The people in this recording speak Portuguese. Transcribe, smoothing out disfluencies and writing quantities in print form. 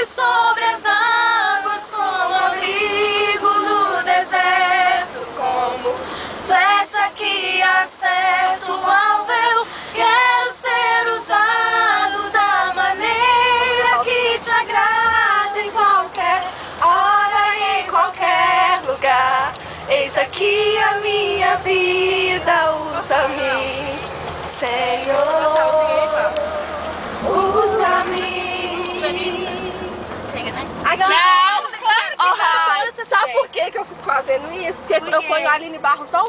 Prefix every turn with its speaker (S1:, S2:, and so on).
S1: luz sobre as águas, como abrigo no deserto, como flecha que acerta o alvo. Eu quero ser usado da maneira que te agrada, em qualquer hora e em qualquer lugar. Eis aqui a minha vida, usa-me, Senhor, usa-me.
S2: Chega, né?
S1: Aqui.
S2: Não, claro que não.
S1: Sabe por que eu fico fazendo isso? Porque eu ponho a Aline Barros só